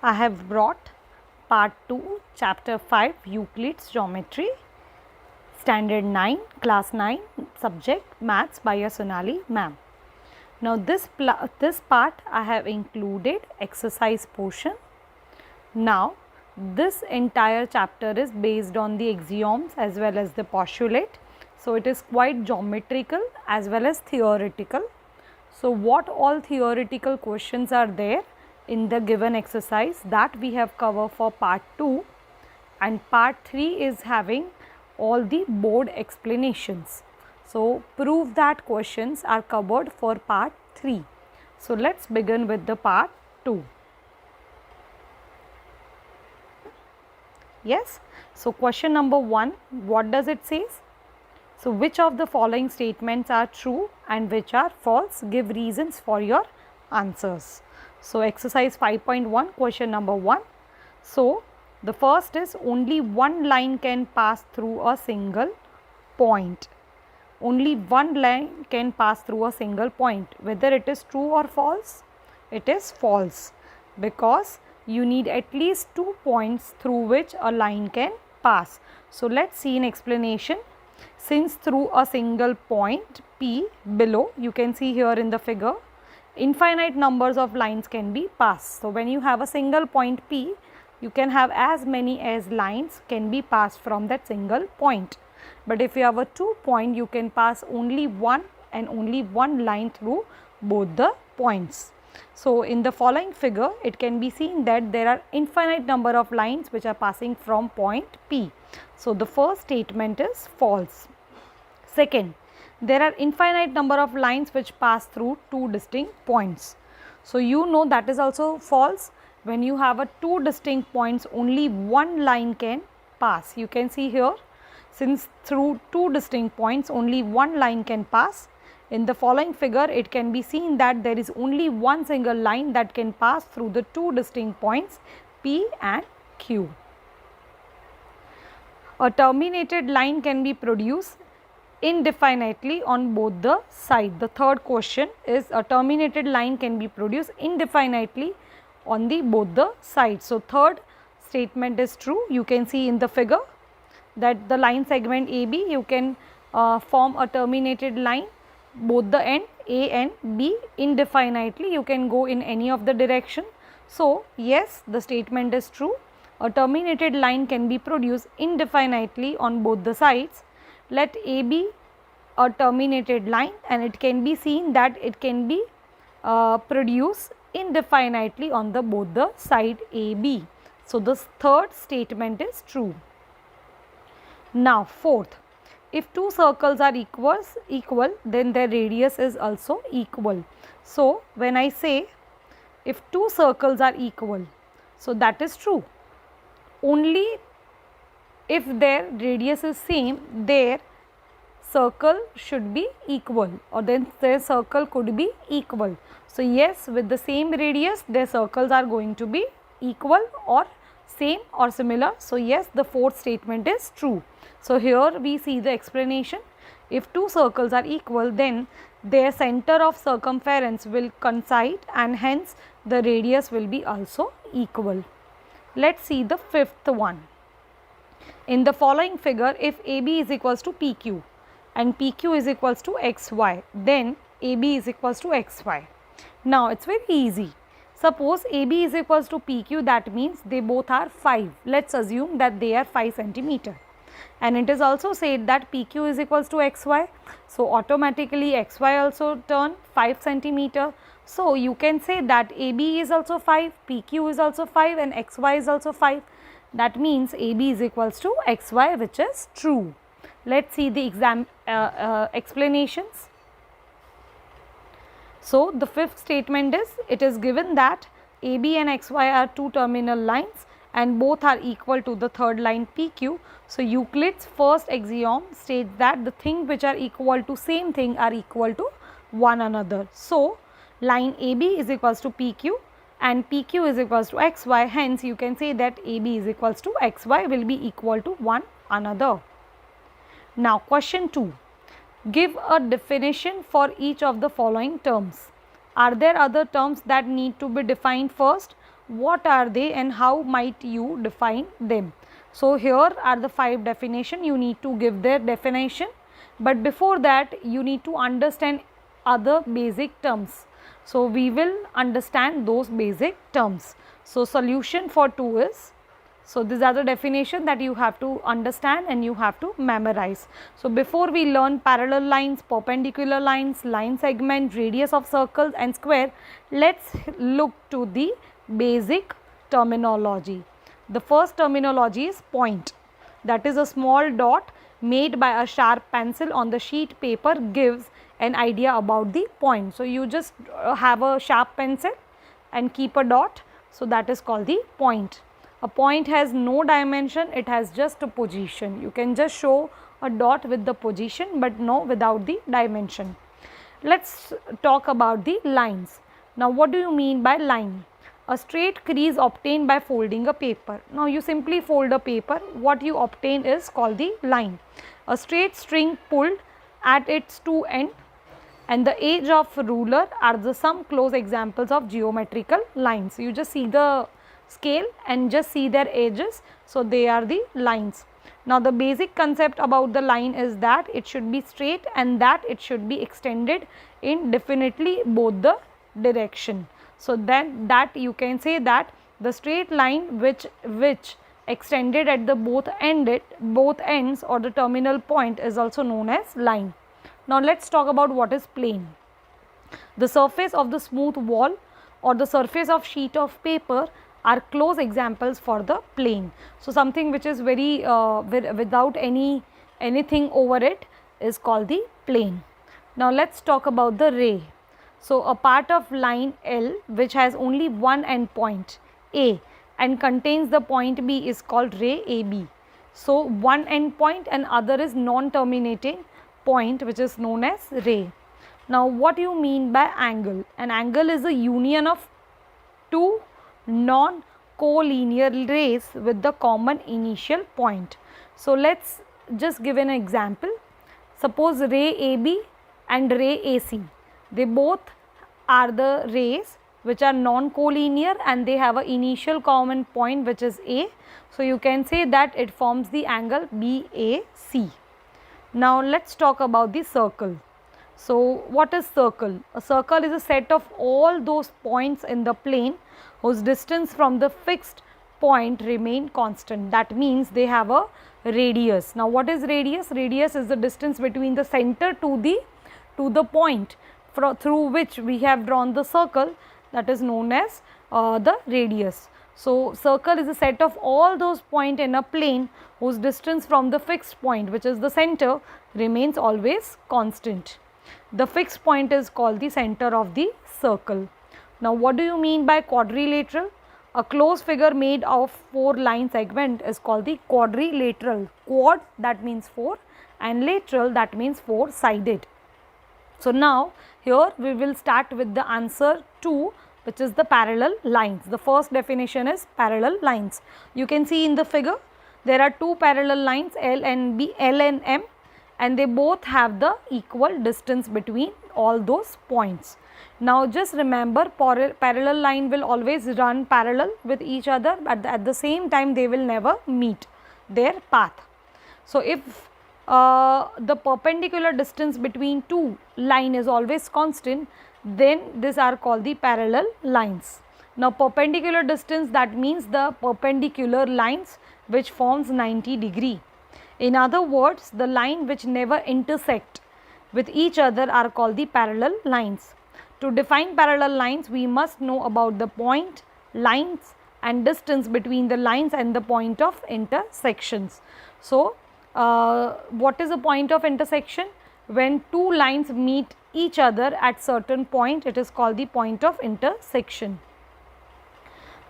I have brought part 2, chapter 5, Euclid's Geometry, standard 9, class 9, subject maths by your Sonali ma'am. Now this part I have included exercise portion. Now this entire chapter is based on the axioms as well as the postulate. So it is quite geometrical as well as theoretical. So what all theoretical questions are there in the given exercise, that we have covered for part 2, and part 3 is having all the board explanations. So prove that questions are covered for part 3. So let's begin with the part 2. Yes. So question number 1, what does it say? So which of the following statements are true and which are false? Give reasons for your answers. So exercise 5.1, question number 1. So the first is only one line can pass through a single point. Only one line can pass through a single point. Whether it is true or false? It is false, because you need at least 2 points through which a line can pass. So let's see an explanation. Since through a single point P below, you can see here in the figure, infinite numbers of lines can be passed. So when you have a single point P, you can have as many as lines can be passed from that single point. But if you have a 2 point, you can pass only one and only one line through both the points. So in the following figure, it can be seen that there are infinite number of lines which are passing from point P. So the first statement is false. Second, there are infinite number of lines which pass through two distinct points. So you know that is also false. When you have a two distinct points, only one line can pass. You can see here, since through two distinct points only one line can pass. In the following figure, it can be seen that there is only one single line that can pass through the two distinct points P and Q. A terminated line can be produced indefinitely on both the sides. The third question is a terminated line can be produced indefinitely on the both the sides. So third statement is true. You can see in the figure that the line segment AB, you can form a terminated line, both the end A and B indefinitely. You can go in any of the direction. So yes, the statement is true. A terminated line can be produced indefinitely on both the sides. Let A be a terminated line, and it can be seen that it can be produced indefinitely on the both the side AB. So this third statement is true. Now fourth, if two circles are equal, then their radius is also equal. So when I say if two circles are equal, so that is true. Only if their radius is same, their circle should be equal, or then their circle could be equal. So yes, with the same radius, their circles are going to be equal or same or similar. So yes, the fourth statement is true. So here we see the explanation. If two circles are equal, then their center of circumference will coincide, and hence the radius will be also equal. Let's see the fifth one. In the following figure, if AB is equals to PQ and PQ is equals to XY, then AB is equals to XY. Now it's very easy. Suppose AB is equals to PQ, that means they both are 5. Let's assume that they are 5 centimeter. And it is also said that PQ is equals to XY. So automatically XY also turn 5 centimeter. So you can say that AB is also 5, PQ is also 5, and XY is also 5. That means AB is equals to XY, which is true. Let's see the explanations. So the fifth statement is, it is given that AB and XY are two terminal lines and both are equal to the third line PQ. So Euclid's first axiom states that the things which are equal to same thing are equal to one another. So line AB is equals to PQ and PQ is equals to XY. Hence you can say that AB is equals to XY will be equal to one another. Now question 2. Give a definition for each of the following terms. Are there other terms that need to be defined first, what are they and how might you define them. So here are the 5 definition. You need to give their definition, but before that you need to understand other basic terms. So we will understand those basic terms. So solution for 2 is, so these are the definition that you have to understand and you have to memorize. So before we learn parallel lines, perpendicular lines, line segment, radius of circles and square, let's look to the basic terminology. The first terminology is point. That is a small dot made by a sharp pencil on the sheet paper gives an idea about the point. So you just have a sharp pencil and keep a dot. So that is called the point. A point has no dimension, it has just a position. You can just show a dot with the position, but no without the dimension. Let's talk about the lines. Now what do you mean by line? A straight crease obtained by folding a paper. Now you simply fold a paper, what you obtain is called the line. A straight string pulled at its two ends and the edge of ruler are the some close examples of geometrical lines. You just see the scale and just see their edges, so they are the lines. Now the basic concept about the line is that it should be straight and that it should be extended in definitely both the direction. So then that you can say that the straight line which extended at the both ends or the terminal point is also known as line. Now let's talk about what is plane. The surface of the smooth wall or the surface of sheet of paper are close examples for the plane. So something which is very without anything over it is called the plane. Now let's talk about the ray. So a part of line L which has only one end point A and contains the point B is called ray AB. So one end point and other is non-terminating point which is known as ray. Now what do you mean by angle? An angle is a union of two non-collinear rays with the common initial point. So let's just give an example. Suppose ray AB and ray AC. They both are the rays which are non-collinear and they have an initial common point which is A. So you can say that it forms the angle BAC. Now let's talk about the circle. So what is circle? A circle is a set of all those points in the plane whose distance from the fixed point remain constant. That means they have a radius. Now what is radius? Radius is the distance between the center to the point through which we have drawn the circle, that is known as the radius. So circle is a set of all those points in a plane whose distance from the fixed point, which is the center, remains always constant. The fixed point is called the center of the circle. Now what do you mean by quadrilateral? A closed figure made of 4 line segment is called the quadrilateral. Quad, that means 4, and lateral, that means 4 sided. So now here we will start with the answer 2, which is the parallel lines. The first definition is parallel lines. You can see in the figure there are 2 parallel lines L and M, and they both have the equal distance between all those points. Now just remember, parallel line will always run parallel with each other, but at the same time they will never meet their path. So if the perpendicular distance between 2 line is always constant, then these are called the parallel lines. Now perpendicular distance, that means the perpendicular lines which forms 90 degree. In other words, the line which never intersect with each other are called the parallel lines. To define parallel lines, we must know about the point, lines and distance between the lines and the point of intersections. So what is a point of intersection? When 2 lines meet each other at certain point, it is called the point of intersection.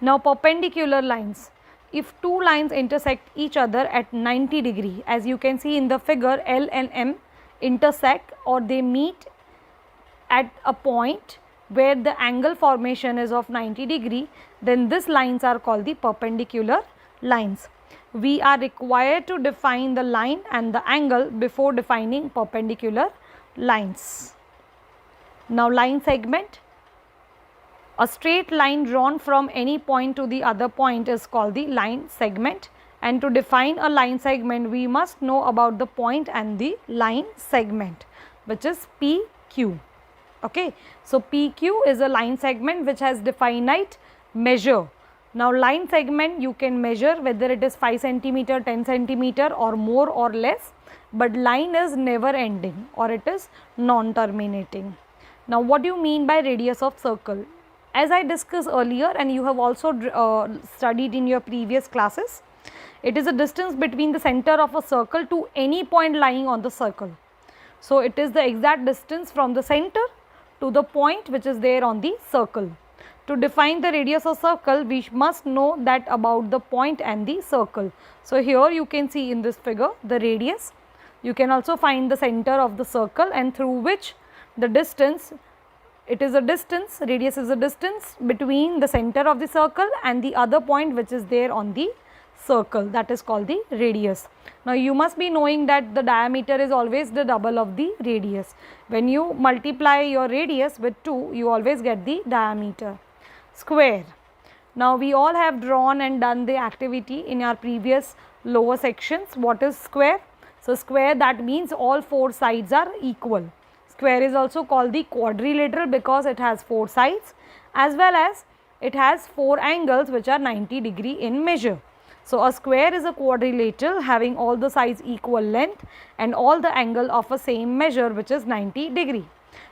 Now perpendicular lines. If 2 lines intersect each other at 90 degree, as you can see in the figure, L and M intersect or they meet at a point where the angle formation is of 90 degree, then these lines are called the perpendicular lines. We are required to define the line and the angle before defining perpendicular lines. Now line segment. A straight line drawn from any point to the other point is called the line segment. And to define a line segment, we must know about the point and the line segment, which is PQ. Okay. So, PQ is a line segment which has definite measure. Now, line segment you can measure whether it is 5 centimeter, 10 centimeter or more or less, but line is never ending or it is non-terminating. Now, what do you mean by radius of circle? As I discussed earlier and you have also studied in your previous classes, it is a distance between the center of a circle to any point lying on the circle. So, it is the exact distance from the center to the point which is there on the circle. To define the radius of circle, we must know that about the point and the circle. So, here you can see in this figure the radius. You can also find the center of the circle and through which the distance, it is a distance, radius is a distance between the center of the circle and the other point which is there on the circle, that is called the radius. Now, you must be knowing that the diameter is always the double of the radius. When you multiply your radius with 2, you always get the diameter. Square. Now, we all have drawn and done the activity in our previous lower sections. What is square? So, square, that means all 4 sides are equal. Square is also called the quadrilateral because it has 4 sides as well as it has 4 angles which are 90 degree in measure. So, a square is a quadrilateral having all the sides equal length and all the angle of a same measure which is 90 degree.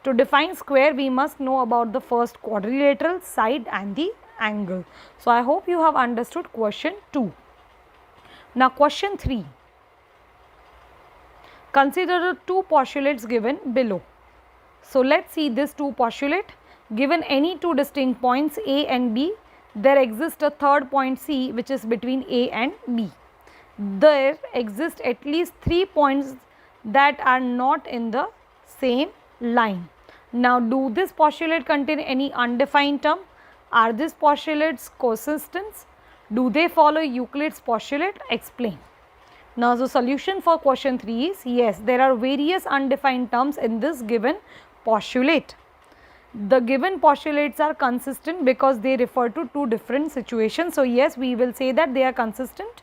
To define square, we must know about the first quadrilateral, side and the angle. So, I hope you have understood question 2. Now, question 3. Consider the 2 postulates given below. So, let us see this 2 postulate. Given any 2 distinct points A and B, there exists a third point C which is between A and B. There exist at least 3 points that are not in the same line. Now, do this postulate contain any undefined term? Are these postulates consistent? Do they follow Euclid's postulate? Explain. Now, the solution for question 3 is yes, there are various undefined terms in this given postulate. The given postulates are consistent because they refer to 2 different situations. So, yes, we will say that they are consistent.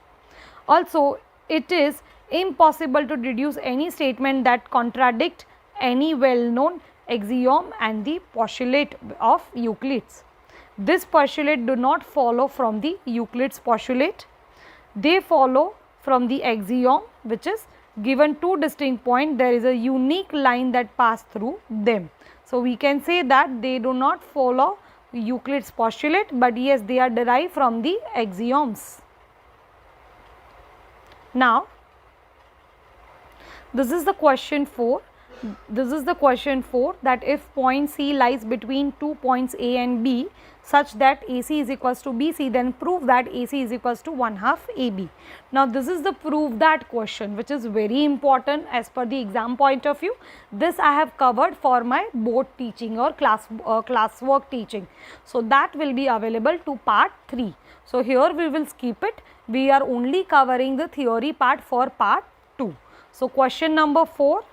Also, it is impossible to deduce any statement that contradict any well-known axiom and the postulate of Euclid's. This postulate do not follow from the Euclid's postulate. They follow from the axiom which is given 2 distinct points, there is a unique line that pass through them. So, we can say that they do not follow Euclid's postulate, but yes, they are derived from the axioms. Now, this is the question 4. This is the question 4, that if point C lies between 2 points A and B such that AC is equals to BC, then prove that AC is equals to 1/2 AB. Now, this is the prove that question which is very important as per the exam point of view. This I have covered for my board teaching or classwork teaching. So, that will be available to part 3. So, here we will skip it. We are only covering the theory part for part 2. So, question number 4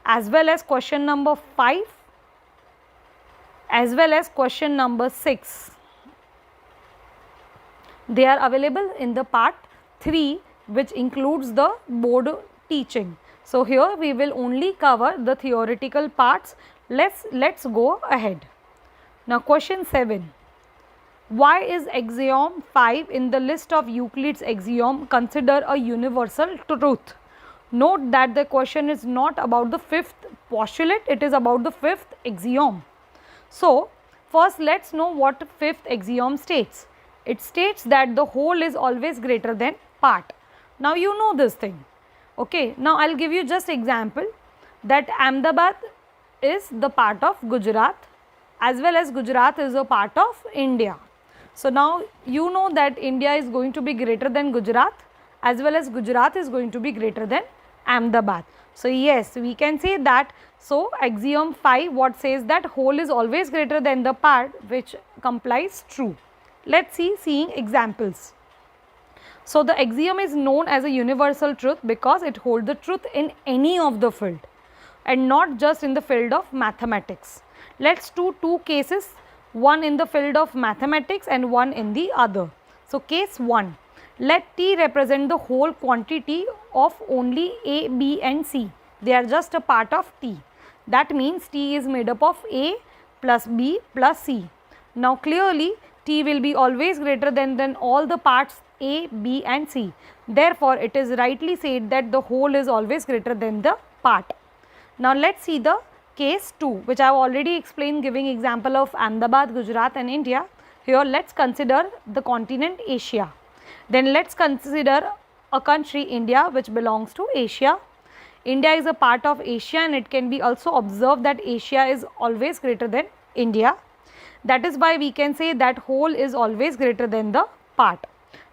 as well as question number 5 as well as question number 6, they are available in the part 3 which includes the board teaching. So, here we will only cover the theoretical parts. Let's go ahead. Now, question 7. Why is axiom 5 in the list of Euclid's axiom considered a universal truth? Note that the question is not about the 5th postulate, it is about the 5th axiom. So, first let us know what 5th axiom states. It states that the whole is always greater than part. Now, you know this thing. Okay. Now, I will give you just example that Ahmedabad is the part of Gujarat as well as Gujarat is a part of India. So, now you know that India is going to be greater than Gujarat as well as Gujarat is going to be greater than Ahmedabad. So, yes, we can say that. So, axiom 5 what says that whole is always greater than the part, which complies true. Let us see seeing examples. So, the axiom is known as a universal truth because it holds the truth in any of the field and not just in the field of mathematics. Let us do 2 cases. one in the field of mathematics and one in the other. So case 1, let T represent the whole quantity of only A, B and C. They are just a part of T. That means T is made up of A plus B plus C. Now clearly T will be always greater than all the parts A, B and C. Therefore, it is rightly said that the whole is always greater than the part. Now let's see the case 2, which I have already explained giving example of Ahmedabad, Gujarat and India. Here let's consider the continent Asia. Then let's consider a country India which belongs to Asia. India is a part of Asia and it can be also observed that Asia is always greater than India. That is why we can say that whole is always greater than the part.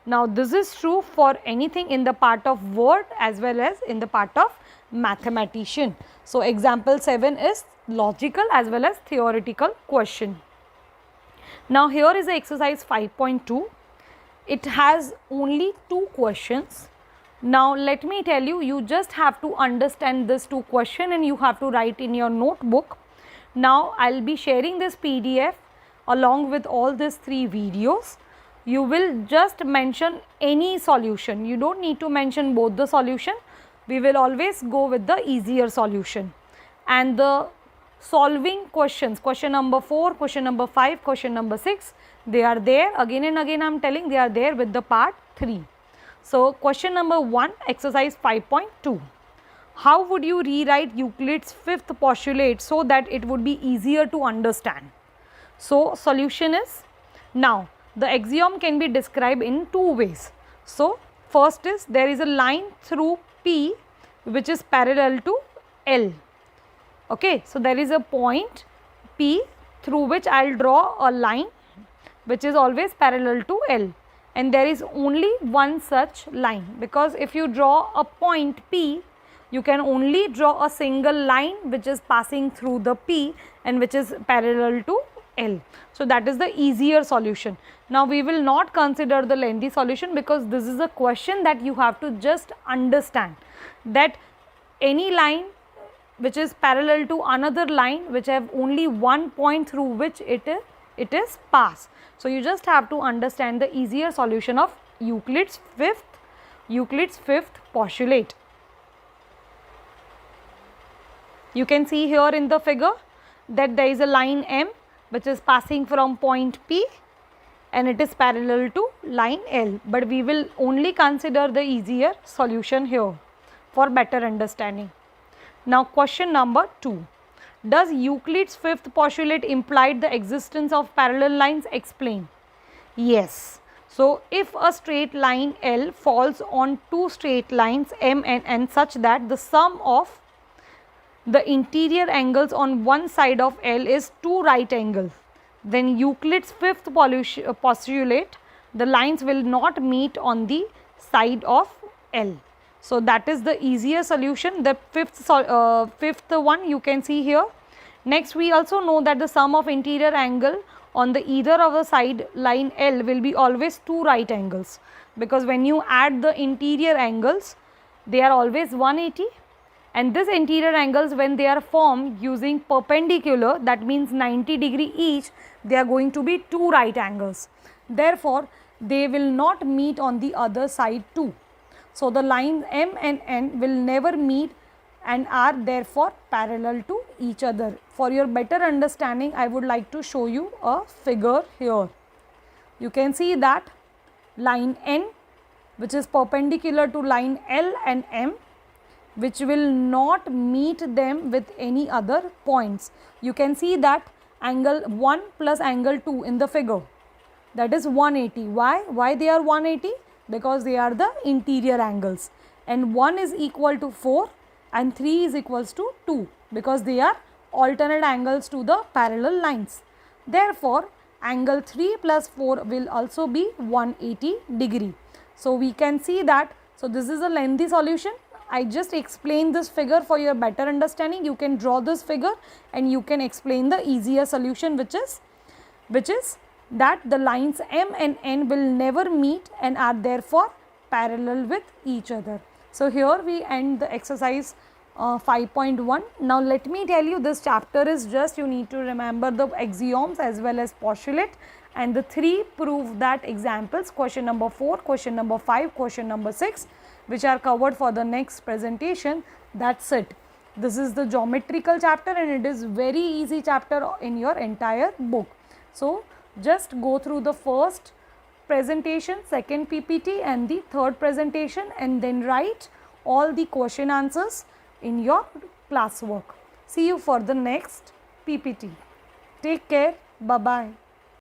Now this is true for anything in the part of word as well as in the part of mathematician. So example 7 is logical as well as theoretical question. Now here is the exercise 5.2. It has only 2 questions. Now let me tell you, you just have to understand this 2 question and you have to write in your notebook. Now I will be sharing this PDF along with all these 3 videos. You will just mention any solution. You don't need to mention both the solution. We will always go with the easier solution. And the solving questions, question number 4, question number 5, question number 6, they are there. Again and again I am telling, they are there with the part 3. So question number 1, exercise 5.2. How would you rewrite Euclid's 5th postulate so that it would be easier to understand? So solution is, now the axiom can be described in 2 ways. So first is, there is a line through P which is parallel to L. Okay, so there is a point P through which I will draw a line which is always parallel to L, and there is only one such line, because if you draw a point P, you can only draw a single line which is passing through the P and which is parallel to L. So that is the easier solution. Now we will not consider the lengthy solution because this is a question that you have to just understand that any line which is parallel to another line which have only one point through which it is passed. So you just have to understand the easier solution of Euclid's fifth postulate. You can see here in the figure that there is a line M which is passing from point P and it is parallel to line L, but we will only consider the easier solution here for better understanding. Now question number 2. Does Euclid's 5th postulate imply the existence of parallel lines? Explain. Yes. So if a straight line L falls on 2 straight lines M and N such that the sum of the interior angles on one side of L is 2 right angles, then Euclid's 5th postulate, the lines will not meet on the side of L. So that is the easier solution, the fifth one you can see here. Next we also know that the sum of interior angle on the either of the side line L will be always 2 right angles, because when you add the interior angles, they are always 180. And this interior angles, when they are formed using perpendicular, that means 90 degree each, they are going to be 2 right angles. Therefore, they will not meet on the other side too. So the lines M and N will never meet and are therefore parallel to each other. For your better understanding, I would like to show you a figure here. You can see that line N, which is perpendicular to line L and M, which will not meet them with any other points. You can see that angle 1 plus angle 2 in the figure, that is 180. Why they are 180? Because they are the interior angles, and 1 is equal to 4 and 3 is equals to 2, because they are alternate angles to the parallel lines. Therefore, angle 3 plus 4 will also be 180 degree. So we can see that. So this is a lengthy solution. I just explained this figure for your better understanding. You can draw this figure and you can explain the easier solution, which is that the lines M and N will never meet and are therefore parallel with each other. So here we end the exercise 5.1. Now let me tell you, this chapter is just, you need to remember the axioms as well as postulate, and the 3 prove that examples, question number 4, question number 5, question number 6, which are covered for the next presentation. That's it. This is the geometrical chapter and it is very easy chapter in your entire book. So just go through the first presentation, second PPT and the third presentation, and then write all the question answers in your classwork. See you for the next PPT. Take care. Bye-bye.